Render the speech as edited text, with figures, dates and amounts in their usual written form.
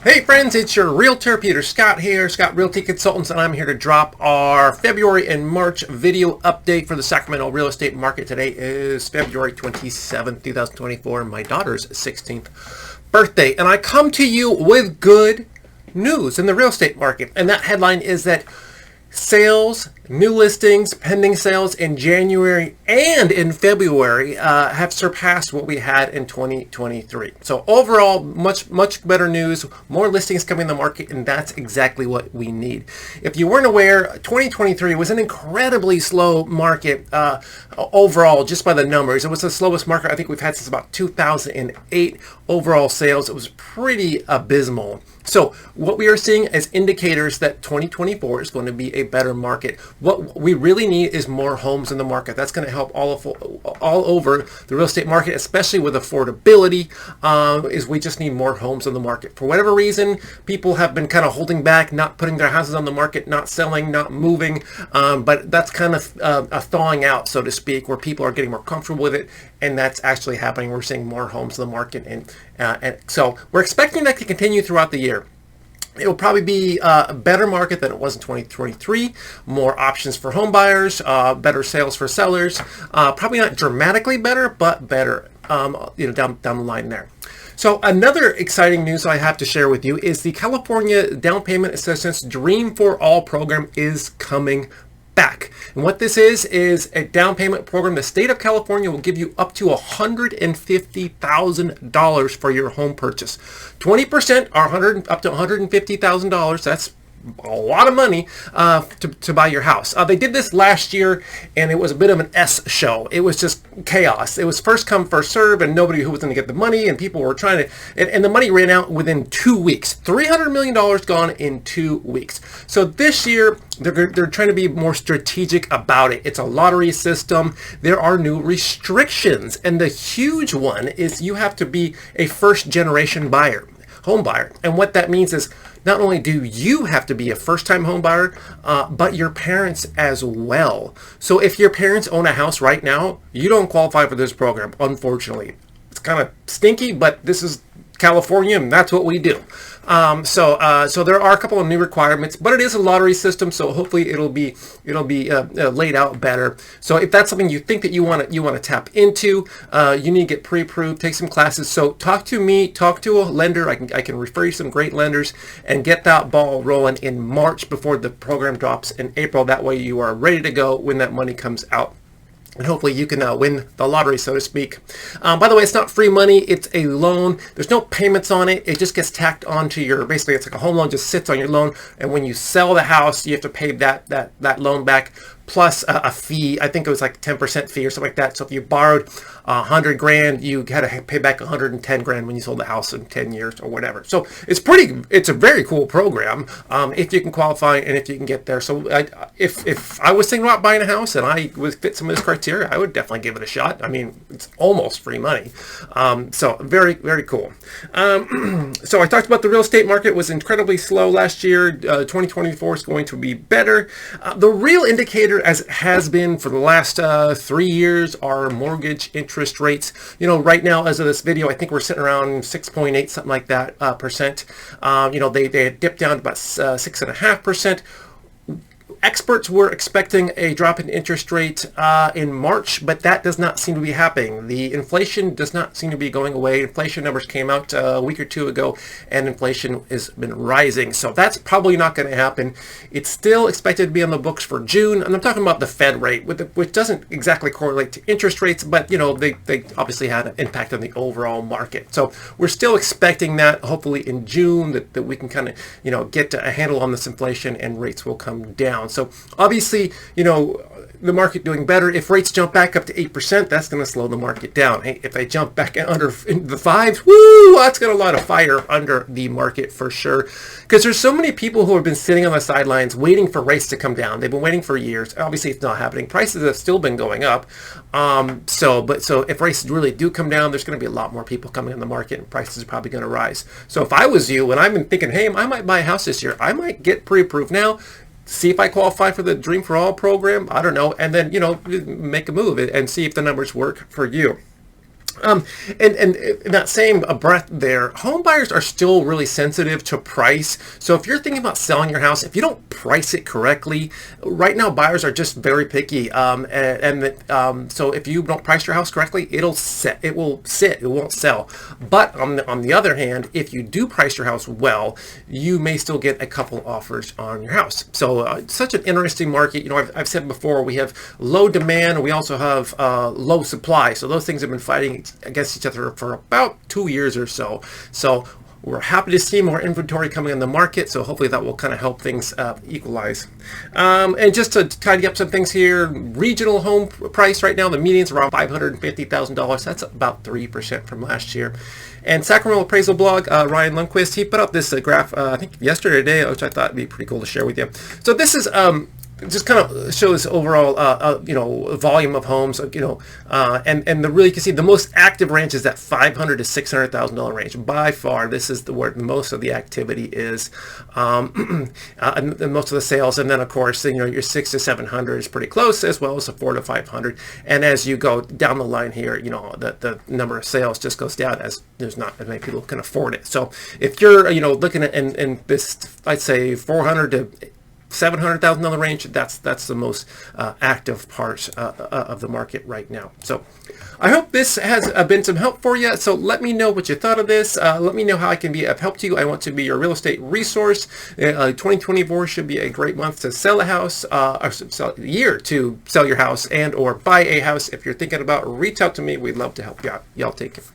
Hey friends, it's your Realtor Peter Scott here, Scott Realty Consultants, and I'm here to drop our February and March video update for the Sacramento real estate market. Today is February 27th, 2024, my daughter's 16th birthday, and I come to you with good news in the real estate market, and that headline is that sales, new listings, pending sales in January and in February have surpassed what we had in 2023. So overall, much better news, more listings coming in the market, and that's exactly what we need. If you weren't aware, 2023 was an incredibly slow market overall, just by the numbers. It was the slowest market I think we've had since about 2008. Overall sales, it was pretty abysmal. So what we are seeing is indicators that 2024 is going to be a better market. What we really need is more homes in the market. That's going to help all over the real estate market, especially with affordability, is we just need more homes in the market. For whatever reason, people have been kind of holding back, not putting their houses on the market, not selling, not moving, but that's kind of a thawing out, so to speak, where people are getting more comfortable with it, and that's actually happening. We're seeing more homes in the market, and so we're expecting that to continue throughout the year. It will probably be a better market than it was in 2023, more options for home buyers, better sales for sellers, probably not dramatically better, but better, down the line there. So another exciting news I have to share with you is the California Down Payment Assistance Dream for All program is coming back. And what this is a down payment program. The state of California will give you up to $150,000 for your home purchase. 20% are up to $150,000. That's a lot of money to buy your house. They did this last year, and it was a bit of an S show. It was just chaos. It was first come, first serve, and nobody who was going to get the money, and people were trying to, and the money ran out within 2 weeks. $300 million gone in 2 weeks. So this year, they're trying to be more strategic about it. It's a lottery system. There are new restrictions, and the huge one is you have to be a first-generation home buyer. And what that means is not only do you have to be a first-time home buyer, but your parents as well. So if your parents own a house right now, you don't qualify for this program, unfortunately. It's kind of stinky, but this is California, and that's what we do. So there are a couple of new requirements, but it is a lottery system, so hopefully it'll be laid out better. So if that's something you think that you want to tap into, you need to get pre-approved, take some classes. So talk to me, talk to a lender. I can refer you some great lenders and get that ball rolling in March before the program drops in April. That way you are ready to go when that money comes out. And hopefully you can win the lottery, so to speak. By the way, it's not free money. It's a loan. There's no payments on it. It just gets tacked onto basically it's like a home loan, just sits on your loan. And when you sell the house, you have to pay that loan back plus a fee. I think it was like 10% fee or something like that. So if you borrowed $100,000, you had to pay back $110,000 when you sold the house in 10 years or whatever. So it's a very cool program if you can qualify and if you can get there. So if I was thinking about buying a house and I would fit some of this criteria, I would definitely give it a shot. I mean, it's almost free money. So very, very cool. So I talked about the real estate market was incredibly slow last year. 2024 is going to be better. The real indicator, as it has been for the last 3 years, are mortgage interest rates. Right now, as of this video, I think we're sitting around 6.8, something like that percent. They had dipped down to about 6.5%. Experts were expecting a drop in interest rate in March, but that does not seem to be happening. The inflation does not seem to be going away. Inflation numbers came out a week or two ago, and inflation has been rising. So that's probably not going to happen. It's still expected to be on the books for June, and I'm talking about the Fed rate, which doesn't exactly correlate to interest rates, but they obviously had an impact on the overall market. So we're still expecting that hopefully in June that we can kind of get a handle on this inflation and rates will come down. So obviously, the market doing better. If rates jump back up to 8%, that's going to slow the market down. Hey, if they jump back under the 5s, woo, that's got a lot of fire under the market for sure. Because there's so many people who have been sitting on the sidelines waiting for rates to come down. They've been waiting for years. Obviously, it's not happening. Prices have still been going up. So if rates really do come down, there's going to be a lot more people coming in the market, and prices are probably going to rise. So if I was you, and I've been thinking, hey, I might buy a house this year, I might get pre-approved now, see if I qualify for the Dream for All program. I don't know. And then, make a move and see if the numbers work for you. And in that same breath there, home buyers are still really sensitive to price. So if you're thinking about selling your house, if you don't price it correctly, right now buyers are just very picky. So if you don't price your house correctly, it will sit, it won't sell. But on the other hand, if you do price your house well, you may still get a couple offers on your house. So it's such an interesting market. You know, I've said before, we have low demand, we also have low supply. So those things have been fighting against each other for about 2 years or so. So we're happy to see more inventory coming on the market. So hopefully that will kind of help things equalize. And just to tidy up some things here, regional home price right now, the median's around $550,000. That's about 3% from last year. And Sacramento appraisal blog, Ryan Lundquist, he put up this graph, I think yesterday or today, which I thought would be pretty cool to share with you. So this is just kind of shows overall, volume of homes, and you can see the most active range is that $500,000 to $600,000 range. By far, this is where most of the activity is, and most of the sales. And then, of course, your 600 to 700 is pretty close, as well as the 400 to 500. And as you go down the line here, the number of sales just goes down as there's not as many people who can afford it. So if you're, looking at in this, I'd say 400 to $700,000 range, that's the most active part of the market right now. So I hope this has been some help for you. So let me know what you thought of this. Let me know how I can be of help to you. I want to be your real estate resource. 2024 should be a great month to sell a house, or year to sell your house and or buy a house. If you're thinking about, reach out to me. We'd love to help you out. Y'all take care.